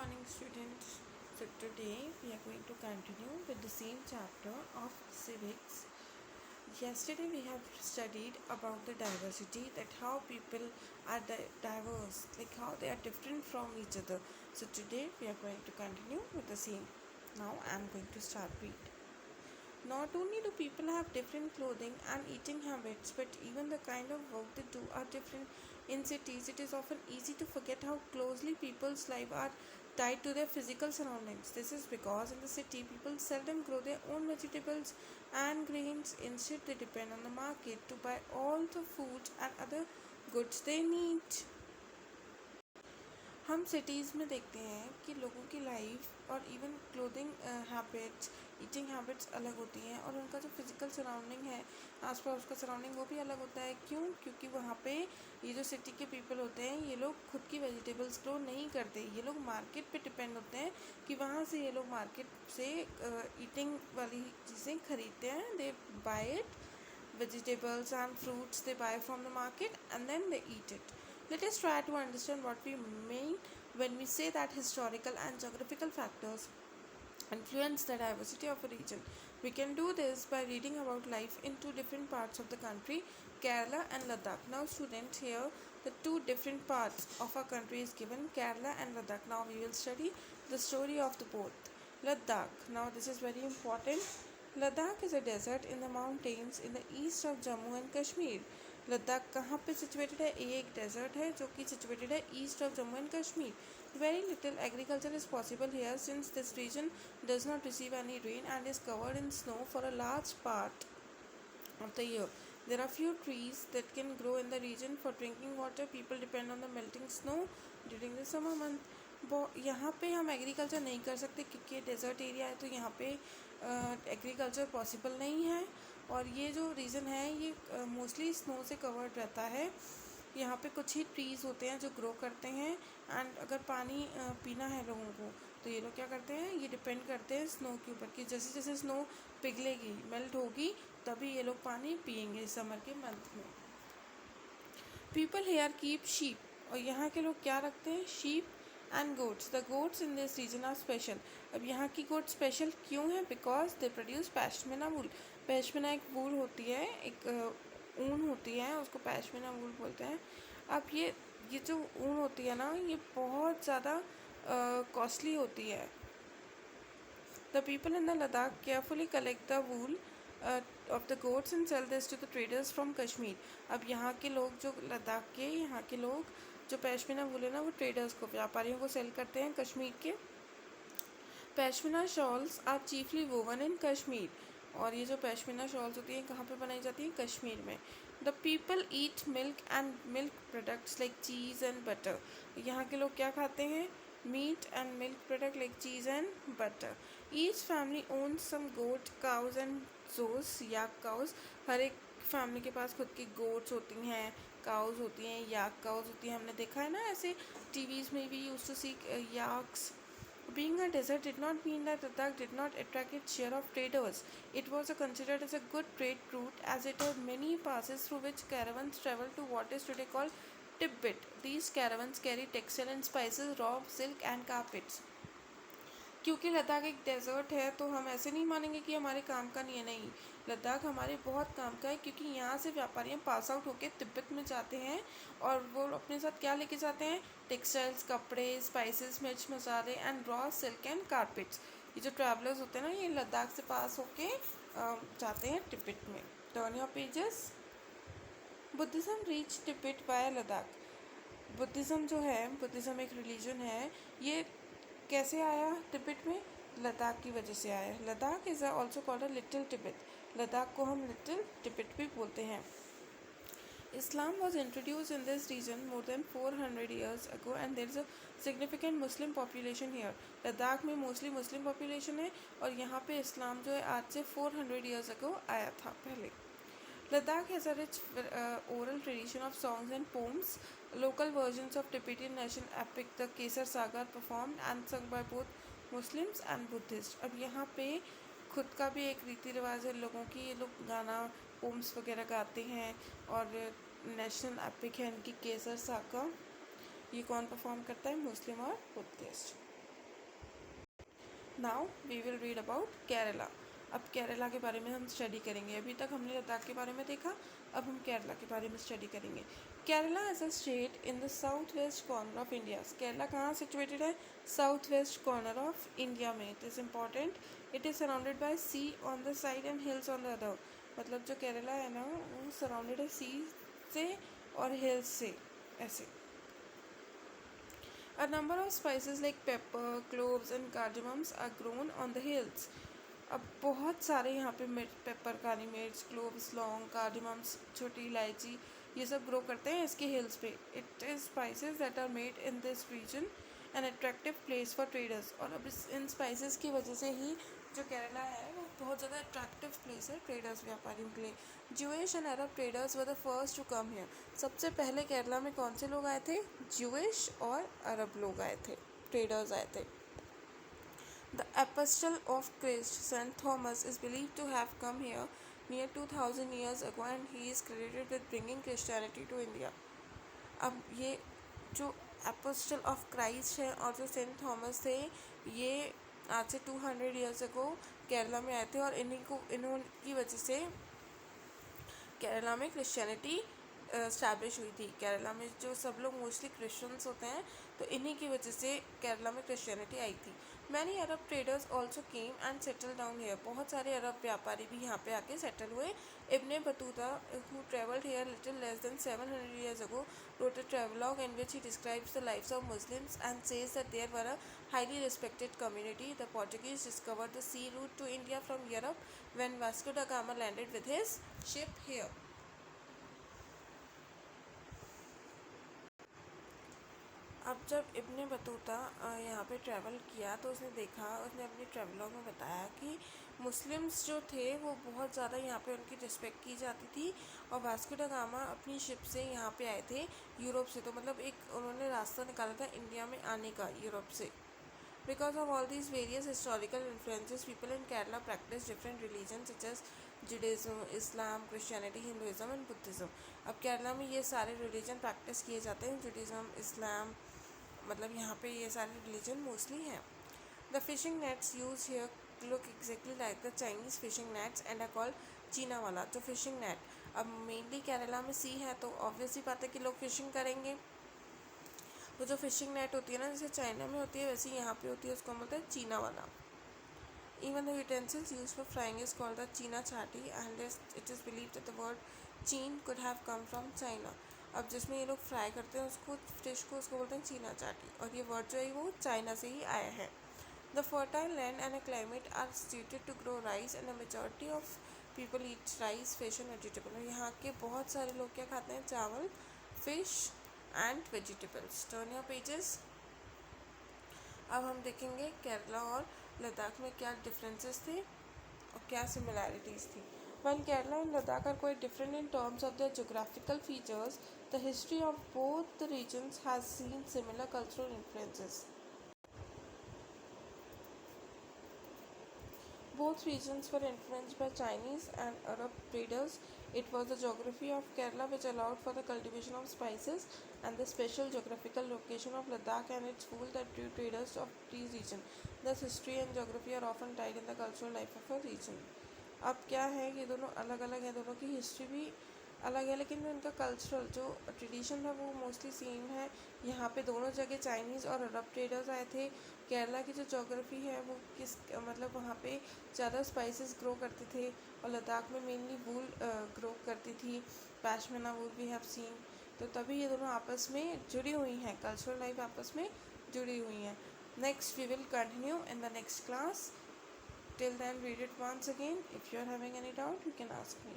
morning, students. So today we are going to continue with the same chapter of civics. Yesterday we have studied about the diversity, that how people are diverse, like how they are different from each other. So today we are going to continue with the same. Now I am going to start read. Not only do people have different clothing and eating habits, but even the kind of work they do are different. In cities, it is often easy to forget how closely people's lives are tied to their physical surroundings. This is because in the city, people seldom grow their own vegetables and grains. Instead, they depend on the market to buy all the food and other goods they need. हम cities में देखते हैं कि लोगों की life और even clothing habits, eating habits अलग होती हैं, और उनका जो फिज़िकल सराउंडिंग है, आसपास उसका सराउंडिंग, वो भी अलग होता है। क्यों? क्योंकि वहाँ पे ये जो सिटी के पीपल होते हैं, ये लोग खुद की वेजिटेबल्स ग्रो नहीं करते। ये लोग मार्केट पे डिपेंड होते हैं कि वहाँ से ये लोग मार्केट से ईटिंग वाली चीज़ें खरीदते हैं। They buy it, vegetables and fruits they buy from the market, and then they eat it. Let us try to understand what we mean when we say that historical and geographical factors influence the diversity of a region. We can do this by reading about life in two different parts of the country, Kerala and Ladakh. Now students, here the two different parts of our country is given, Kerala and Ladakh. Now we will study the story of the both. Ladakh. Now this is very important. Ladakh is a desert in the mountains in the east of Jammu and Kashmir. Ladakh कहाँ पे situated है? ये एक desert है जो कि situated है east of Jammu and Kashmir. Very little agriculture is possible here since this region does not receive any rain and is covered in snow for a large part of the year. There are few trees that can grow in the region for drinking water. People depend on the melting snow during the summer month. यहाँ पे हम agriculture नहीं कर सकते क्योंकि desert area है, तो यहाँ पे एग्रीकल्चर पॉसिबल नहीं है. और ये जो रीज़न है, ये मोस्टली स्नो से कवर्ड रहता है. यहाँ पे कुछ ही ट्रीज़ होते हैं जो ग्रो करते हैं, एंड अगर पानी पीना है लोगों को, तो ये लोग क्या करते हैं, ये डिपेंड करते हैं स्नो के ऊपर कि जैसे जैसे स्नो पिघलेगी, मेल्ट होगी, तभी ये लोग पानी पियेंगे समर के मंथ में. पीपल हेयर कीप शीप, और यहाँ के लोग क्या रखते हैं? Sheep and goats. The goats in this region are special. अब यहाँ की गोट स्पेशल क्यों है? बिकॉज दे प्रोड्यूस पैशमिना वूल. पैशमिना एक वूल होती है, एक ऊन होती है, उसको पैशमिना वूल बोलते हैं. अब ये जो ऊन होती है ना, ये बहुत ज़्यादा कॉस्टली होती है. The people in the Ladakh carefully collect the wool of the goats and sell this to the traders from Kashmir. अब यहाँ के लोग, जो लद्दाख के यहाँ के लोग, जो पैशमिना वूल है ना, वो ट्रेडर्स को, व्यापारियों को सेल करते हैं कश्मीर के. पैशमिना शॉल्स आर चीफली वोवन इन कश्मीर. और ये जो पैशमिना शॉल्स होती हैं, कहाँ पे बनाई जाती हैं? कश्मीर में. The people eat milk and milk products like cheese and butter. यहाँ के लोग क्या खाते हैं? Meat and milk product like cheese and butter. Each family owns some goat, cows and dzos, yak cows. हर एक फैमिली के पास खुद की गोट्स होती हैं, काउज होती हैं, याक काउज होती हैं. हमने देखा है ना, ऐसे टीवीज़ में भी used to see yaks. Being a desert did not mean that Ladakh did not attract its share of traders. It was considered as a good trade route as it had many passes through which caravans traveled to what is today called Tibet. These caravans carried textile and spices, raw silk and carpets. क्योंकि लद्दाख एक desert है, तो हम ऐसे नहीं मानेंगे कि हमारे काम का नहीं है. नहीं, लद्दाख हमारे बहुत काम का है, क्योंकि यहाँ से व्यापारी पास आउट होकर तिब्बत में जाते हैं, और वो अपने साथ क्या लेके जाते हैं? टेक्सटाइल्स, कपड़े, स्पाइसेस, मिर्च मसाले and raw silk and carpets. ये जो ट्रैवलर्स होते हैं ना, ये लद्दाख से पास होके जाते हैं तिब्बत में. Turn your pages. Buddhism reach Tibet by Ladakh. Buddhism जो है, बुद्धिज़्म एक रिलीजन है, ये कैसे आया तिब्बत में? लद्दाख की वजह से आया. Ladakh is also called a little Tibet. Ladakh को हम लिटिल तिब्बत भी बोलते हैं. Islam was introduced in this region more than 400 years ago and there is a significant Muslim population here. Ladakh में मोस्टली मुस्लिम पॉपुलेशन है, और यहाँ पे इस्लाम जो है आज से 400 years ago आया था पहले. Ladakh has a rich oral tradition of songs and poems. Local versions of Tibetan national epic, the Kesar Saga, are performed and sung by both Muslims and Buddhists. अब यहाँ पे खुद का भी एक रीति रिवाज है लोगों की. ये लोग गाना, पोम्स वगैरह गाते हैं, और नेशनल एपिक है इनकी केसर सागा. ये कौन परफॉर्म करता है? मुस्लिम और Buddhist. Now we will read about Kerala. अब केरला के बारे में हम स्टडी करेंगे। अभी तक हमने लद्दाख के बारे में देखा, अब हम केरला के बारे में स्टडी करेंगे। Kerala as a state in the south west corner of India. Kerala कहाँ सिचुएटेड है? South west corner of India में। It is important. It is surrounded by sea on the side and hills on the other. मतलब जो केरला है ना, वो surrounded है सी से और हिल्स से, ऐसे। A number of spices like pepper, cloves and cardamoms are grown on the hills. अब बहुत सारे यहाँ पे पेपर, काली मिर्च, क्लोव्स, लौंग, कार्डिमम्स, छोटी इलायची, ये सब ग्रो करते हैं इसके हिल्स पे। It is spices that are made in this region an attractive place for traders. और अब इन स्पाइसेस की वजह से ही जो केरला है वो बहुत ज़्यादा अट्रैक्टिव प्लेस है ट्रेडर्स, व्यापारियों के लिए। Jewish and Arab traders were the first to come here. सबसे पहले केरला में कौन से लोग आए थे? ज्यूइश और अरब लोग आए थे, ट्रेडर्स आए थे। The Apostle of Christ, St. Thomas, is believed to have come here near 2000 years ago and he is credited with bringing Christianity to India. अब ये जो एपोस्टल ऑफ क्राइस्ट है और जो सेंट थॉमस थे, ये आज से 200 ईयर्स अगो केरला में आए थे और इन्हीं वजह से केरला में क्रिश्चियनिटी स्टैब्लिश हुई थी। केरला में जो सब लोग मोस्टली क्रिश्चियंस होते हैं, तो इन्हीं की वजह से केरला में क्रिश्चियनिटी आई थी। Many Arab traders also came and settle down here. बहुत सारे अरब व्यापारी भी यहाँ पे आके सेटल हुए। Ibn Battuta, who travelled here little less than 700 years ago, wrote a travelogue in which he describes the lives of Muslims and says that there were a highly respected community. The Portuguese discovered the sea route to India from Europe when Vasco da Gama landed with his ship here. अब जब Ibn Battuta यहाँ पे travel किया तो उसने देखा, उसने अपनी ट्रैवलॉग में बताया कि मुस्लिम्स जो थे वो बहुत ज़्यादा यहाँ पे उनकी रिस्पेक्ट की जाती थी। और वास्को ड गामा अपनी शिप से यहाँ पे आए थे यूरोप से, तो मतलब एक उन्होंने रास्ता निकाला था इंडिया में आने का यूरोप से। Because of all these various historical influences, people in Kerala practice different religion such as Judaism, Islam, Christianity, Hinduism and Buddhism. अब केरला में ये सारे रिलीजन प्रैक्टिस किए जाते हैं, जुडाइज्म, इस्लाम, मतलब यहाँ पे ये सारे रिलीजन मोस्टली हैं। The fishing nets use here look exactly like the Chinese fishing nets and are called cheena vala. जो फिशिंग नेट, अब मेनली केरला में सी है तो ऑब्वियसली बात है कि लोग फिशिंग करेंगे। तो जो फिशिंग नेट होती है ना, जैसे चाइना में होती है वैसे यहाँ पे होती है, उसको बोलते हैं चीना वाला। Even the utensils used for frying is called the China chati and it is believed that the word चीन could have come from China. अब जिसमें ये लोग फ्राई करते हैं उसको, फिश को, उसको बोलते हैं चीना चाटी, और ये वर्ड जो है वो चाइना से ही आया है। The fertile land and a climate are suited to grow rice and a majority of people eat rice, fish and vegetable. यहाँ के बहुत सारे लोग क्या खाते हैं? चावल, fish and vegetables. Turn your pages. अब हम देखेंगे केरला और लद्दाख में क्या डिफरेंसेस थे और क्या सिमिलैरिटीज़ थी। While Kerala and Ladakh are quite different in terms of their geographical features, the history of both the regions has seen similar cultural influences. Both regions were influenced by Chinese and Arab traders. It was the geography of Kerala which allowed for the cultivation of spices, and the special geographical location of Ladakh and its wool that drew traders of these regions. Thus, history and geography are often tied in the cultural life of a region. अब क्या है कि दोनों अलग अलग है, दोनों की हिस्ट्री भी अलग है, लेकिन उनका कल्चरल जो ट्रेडिशन है वो मोस्टली सेम है। यहाँ पे दोनों जगह चाइनीज़ और अरब ट्रेडर्स आए थे। केरला की जो जोग्राफी है वो किस मतलब वहाँ पे ज़्यादा स्पाइसेस ग्रो करते थे, और लद्दाख में मेनली वूल ग्रो करती थी, पैशमीना वूल वी हैव सीन। तो तभी ये दोनों आपस में जुड़ी हुई हैं, कल्चरल लाइफ आपस में जुड़ी हुई हैं। Next we will continue in the next class. Till then, read it once again. If you are having any doubt, you can ask me.